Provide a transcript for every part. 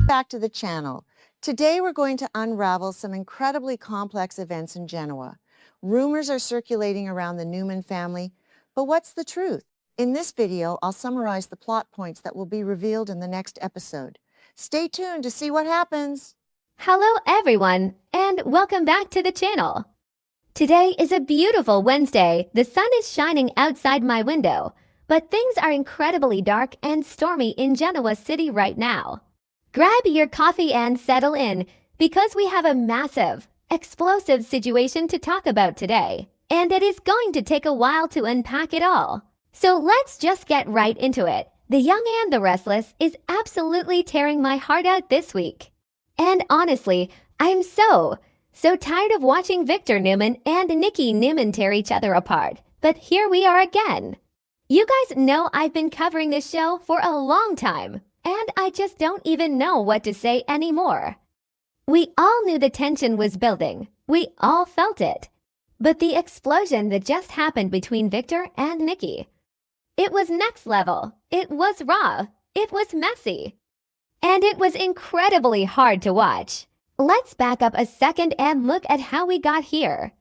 back to the channel. Today we're going to unravel some incredibly complex events in Genoa. Rumors are circulating around the Newman family, but what's the truth? In this video, I'll summarize the plot points that will be revealed in the next episode. Stay tuned to see what happens. Hello everyone, and welcome back to the channel. Today is a beautiful Wednesday. The sun is shining outside my window, but things are incredibly dark and stormy in Genoa City right now. Grab your coffee and settle in, because we have a massive, explosive situation to talk about today, and it is going to take a while to unpack it all. So let's just get right into it. The Young and the Restless is absolutely tearing my heart out this week. And honestly, I'm so tired of watching Victor Newman and Nikki Newman tear each other apart. But here we are again. You guys know I've been covering this show for a long time, and I just don't even know what to say anymore. We all knew the tension was building. We all felt it. But the explosion that just happened between Victor and Nikki, it was next level. It was raw. It was messy. And it was incredibly hard to watch. Let's back up a second and look at how we got here.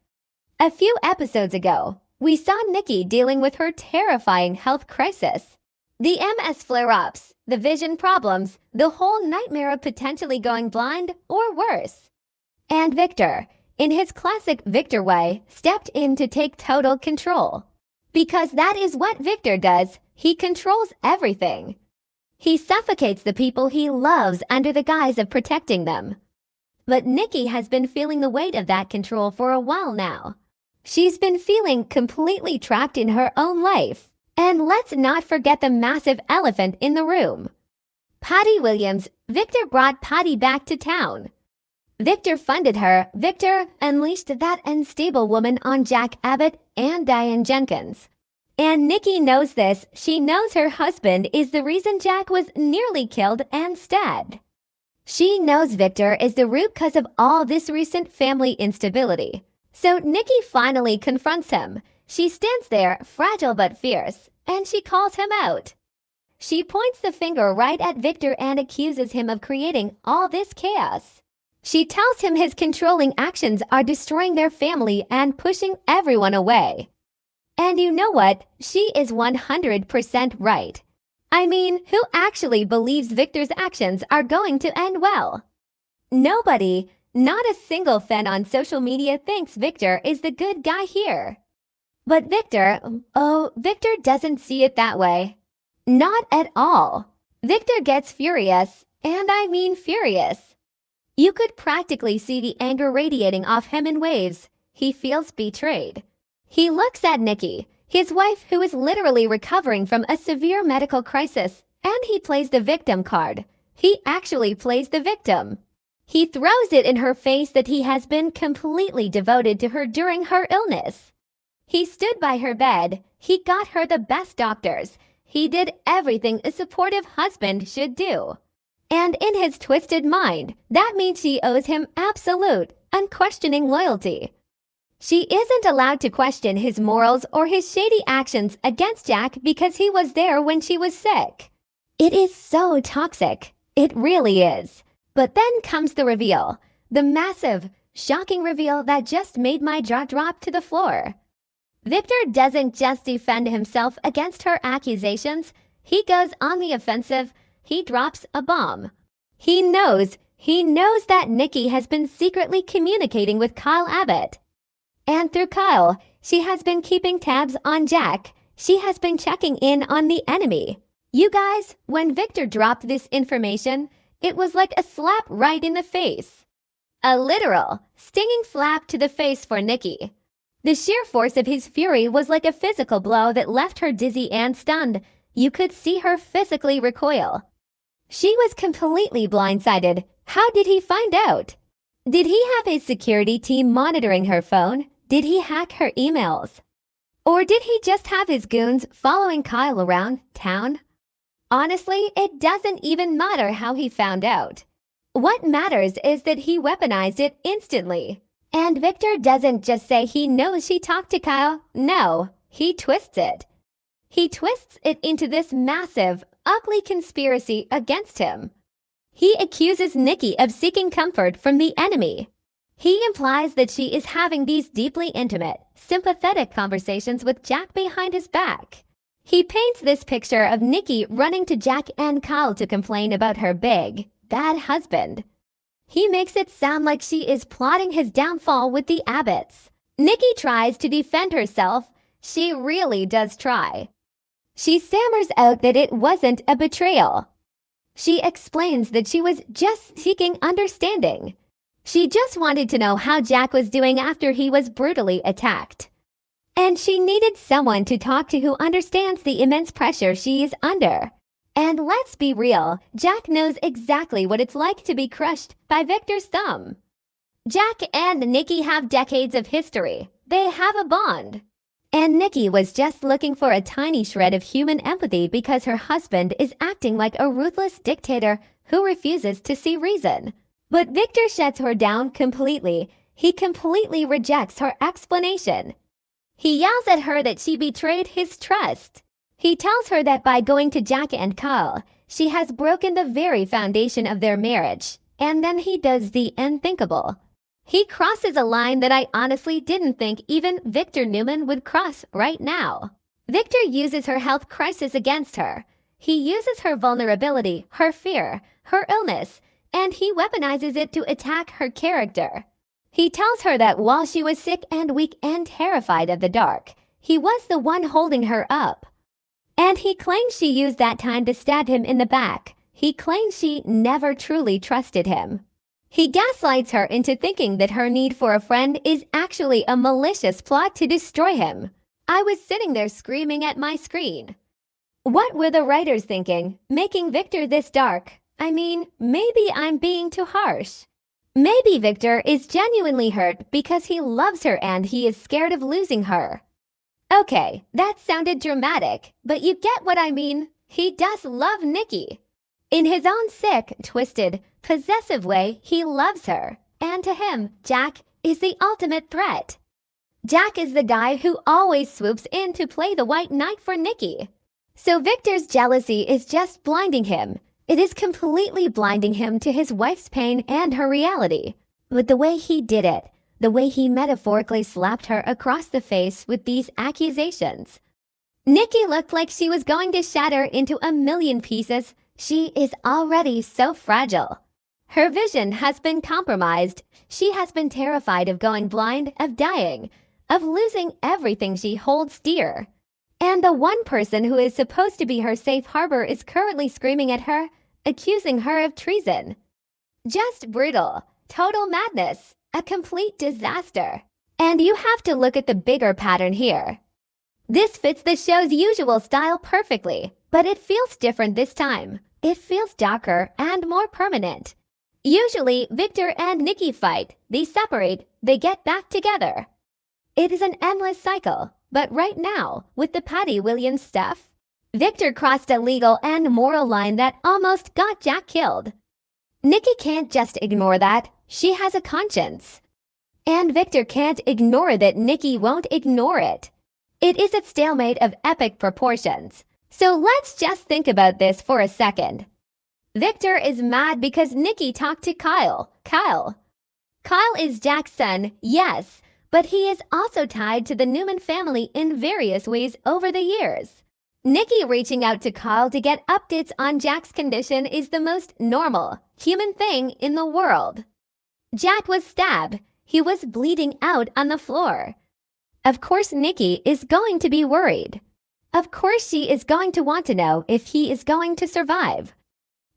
A few episodes ago, we saw Nikki dealing with her terrifying health crisis. The MS flare-ups, the vision problems, the whole nightmare of potentially going blind or worse. And Victor, in his classic Victor way, stepped in to take total control. Because that is what Victor does. He controls everything. He suffocates the people he loves under the guise of protecting them. But Nikki has been feeling the weight of that control for a while now. She's been feeling completely trapped in her own life. And let's not forget the massive elephant in the room. Patty Williams. Victor brought Patty back to town. Victor funded her. Victor unleashed that unstable woman on Jack Abbott and Diane Jenkins. And Nikki knows this. She knows her husband is the reason Jack was nearly killed and stabbed. She knows Victor is the root cause of all this recent family instability. So Nikki finally confronts him. She stands there, fragile but fierce, and she calls him out. She points the finger right at Victor and accuses him of creating all this chaos. She tells him his controlling actions are destroying their family and pushing everyone away. And you know what? She is 100% right. I mean, who actually believes Victor's actions are going to end well? Nobody, not a single fan on social media thinks Victor is the good guy here. But Victor doesn't see it that way. Not at all. Victor gets furious, and I mean furious. You could practically see the anger radiating off him in waves. He feels betrayed. He looks at Nikki, his wife who is literally recovering from a severe medical crisis, and he plays the victim card. He actually plays the victim. He throws it in her face that he has been completely devoted to her during her illness. He stood by her bed. He got her the best doctors. He did everything a supportive husband should do. And in his twisted mind, that means she owes him absolute, unquestioning loyalty. She isn't allowed to question his morals or his shady actions against Jack because he was there when she was sick. It is so toxic. It really is. But then comes the reveal. The massive, shocking reveal that just made my jaw drop to the floor. Victor doesn't just defend himself against her accusations. He goes on the offensive. He drops a bomb. He knows that Nikki has been secretly communicating with Kyle Abbott. And through Kyle, she has been keeping tabs on Jack. She has been checking in on the enemy. You guys, when Victor dropped this information, it was like a slap right in the face. A literal, stinging slap to the face for Nikki. The sheer force of his fury was like a physical blow that left her dizzy and stunned. You could see her physically recoil. She was completely blindsided. How did he find out? Did he have his security team monitoring her phone? Did he hack her emails? Or did he just have his goons following Kyle around town? Honestly, it doesn't even matter how he found out. What matters is that he weaponized it instantly. And Victor doesn't just say he knows she talked to Kyle. No, he twists it. He twists it into this massive, ugly conspiracy against him. He accuses Nikki of seeking comfort from the enemy. He implies that she is having these deeply intimate, sympathetic conversations with Jack behind his back. He paints this picture of Nikki running to Jack and Kyle to complain about her big, bad husband. He makes it sound like she is plotting his downfall with the Abbotts. Nikki tries to defend herself. She really does try. She stammers out that it wasn't a betrayal. She explains that she was just seeking understanding. She just wanted to know how Jack was doing after he was brutally attacked. And she needed someone to talk to who understands the immense pressure she is under. And let's be real, Jack knows exactly what it's like to be crushed by Victor's thumb. Jack and Nikki have decades of history. They have a bond. And Nikki was just looking for a tiny shred of human empathy because her husband is acting like a ruthless dictator who refuses to see reason. But Victor shuts her down completely. He completely rejects her explanation. He yells at her that she betrayed his trust. He tells her that by going to Jack and Kyle, she has broken the very foundation of their marriage. And then he does the unthinkable. He crosses a line that I honestly didn't think even Victor Newman would cross right now. Victor uses her health crisis against her. He uses her vulnerability, her fear, her illness, and he weaponizes it to attack her character. He tells her that while she was sick and weak and terrified of the dark, he was the one holding her up. And he claims she used that time to stab him in the back. He claims she never truly trusted him. He gaslights her into thinking that her need for a friend is actually a malicious plot to destroy him. I was sitting there screaming at my screen. What were the writers thinking, making Victor this dark? I mean, maybe I'm being too harsh. Maybe Victor is genuinely hurt because he loves her and he is scared of losing her. Okay, that sounded dramatic, but you get what I mean. He does love Nikki. In his own sick, twisted, possessive way, he loves her. And to him, Jack is the ultimate threat. Jack is the guy who always swoops in to play the white knight for Nikki. So Victor's jealousy is just blinding him. It is completely blinding him to his wife's pain and her reality. But the way he did it, the way he metaphorically slapped her across the face with these accusations. Nikki looked like she was going to shatter into a million pieces. She is already so fragile. Her vision has been compromised. She has been terrified of going blind, of dying, of losing everything she holds dear. And the one person who is supposed to be her safe harbor is currently screaming at her, accusing her of treason. Just brutal, total madness, a complete disaster. And you have to look at the bigger pattern here. This fits the show's usual style perfectly, but it feels different this time. It feels darker and more permanent. Usually, Victor and Nikki fight, they separate, they get back together. It is an endless cycle, but right now, with the Patty Williams stuff, Victor crossed a legal and moral line that almost got Jack killed. Nikki can't just ignore that. She has a conscience. And Victor can't ignore that Nikki won't ignore it. It is a stalemate of epic proportions. So let's just think about this for a second. Victor is mad because Nikki talked to Kyle. Kyle is Jack's son, yes, but he is also tied to the Newman family in various ways over the years. Nikki reaching out to Kyle to get updates on Jack's condition is the most normal, human thing in the world. Jack was stabbed. He was bleeding out on the floor. Of course, Nikki is going to be worried. Of course, she is going to want to know if he is going to survive.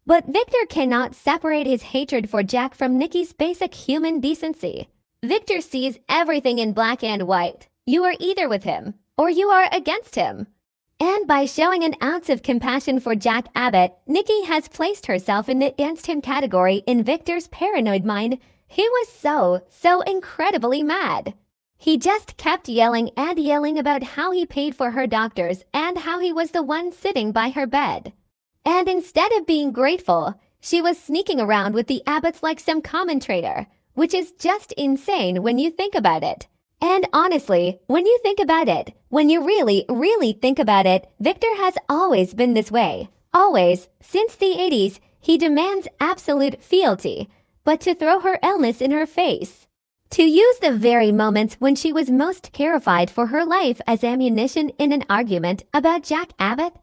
But Victor cannot separate his hatred for Jack from Nikki's basic human decency. Victor sees everything in black and white. You are either with him or you are against him. And by showing an ounce of compassion for Jack Abbott, Nikki has placed herself in the against him category in Victor's paranoid mind. He was so incredibly mad. He just kept yelling and yelling about how he paid for her doctors and how he was the one sitting by her bed. And instead of being grateful, she was sneaking around with the Abbotts like some common traitor, which is just insane when you think about it. And honestly, when you think about it, when you really think about it, Victor has always been this way. Always, since the 80s, he demands absolute fealty, but to throw her illness in her face. To use the very moments when she was most terrified for her life as ammunition in an argument about Jack Abbott?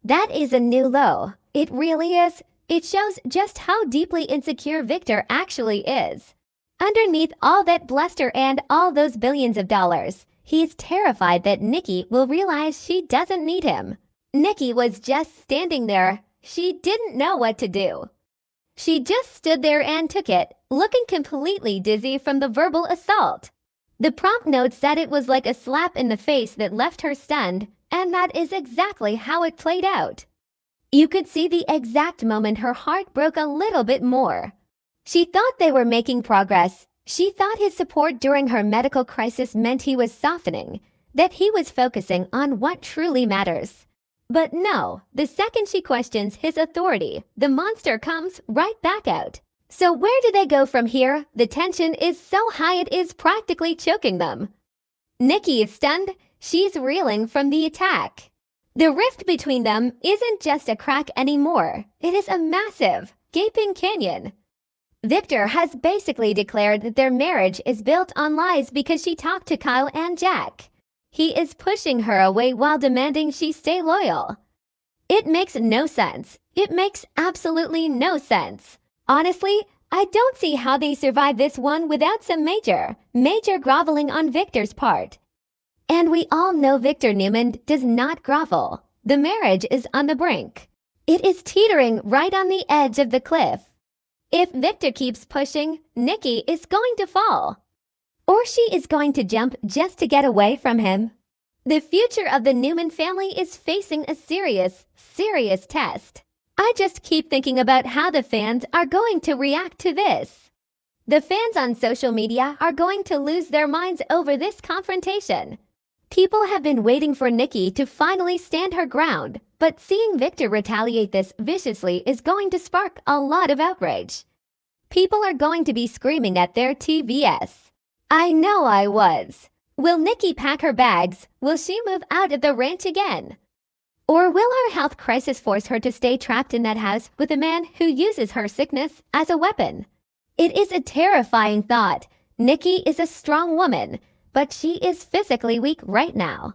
That is a new low. It really is. It shows just how deeply insecure Victor actually is. Underneath all that bluster and all those billions of dollars, he's terrified that Nikki will realize she doesn't need him. Nikki was just standing there. She didn't know what to do. She just stood there and took it, looking completely dizzy from the verbal assault. The prompt notes that it was like a slap in the face that left her stunned, and that is exactly how it played out. You could see the exact moment her heart broke a little bit more. She thought they were making progress. She thought his support during her medical crisis meant he was softening, that he was focusing on what truly matters. But no, the second she questions his authority, the monster comes right back out. So where do they go from here? The tension is so high it is practically choking them. Nikki is stunned. She's reeling from the attack. The rift between them isn't just a crack anymore. It is a massive, gaping canyon. Victor has basically declared that their marriage is built on lies because she talked to Kyle and Jack. He is pushing her away while demanding she stay loyal. It makes no sense. It makes absolutely no sense. Honestly, I don't see how they survive this one without some major groveling on Victor's part. And we all know Victor Newman does not grovel. The marriage is on the brink. It is teetering right on the edge of the cliff. If Victor keeps pushing, Nikki is going to fall. Or she is going to jump just to get away from him. The future of the Newman family is facing a serious test. I just keep thinking about how the fans are going to react to this. The fans on social media are going to lose their minds over this confrontation. People have been waiting for Nikki to finally stand her ground, but seeing Victor retaliate this viciously is going to spark a lot of outrage. People are going to be screaming at their TVs. I know I was. Will Nikki pack her bags? Will she move out of the ranch again? Or will her health crisis force her to stay trapped in that house with a man who uses her sickness as a weapon? It is a terrifying thought. Nikki is a strong woman, but she is physically weak right now.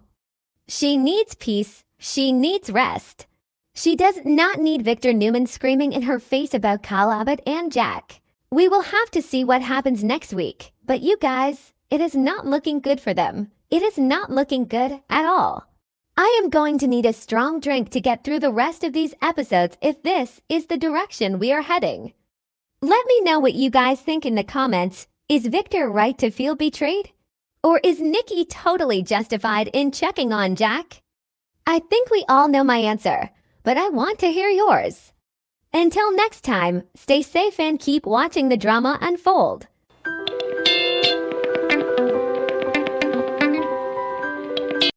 She needs peace. She needs rest. She does not need Victor Newman screaming in her face about Kyle Abbott and Jack. We will have to see what happens next week. But you guys, it is not looking good for them. It is not looking good at all. I am going to need a strong drink to get through the rest of these episodes if this is the direction we are heading. Let me know what you guys think in the comments. Is Victor right to feel betrayed? Or is Nikki totally justified in checking on Jack? I think we all know my answer, but I want to hear yours. Until next time, stay safe and keep watching the drama unfold.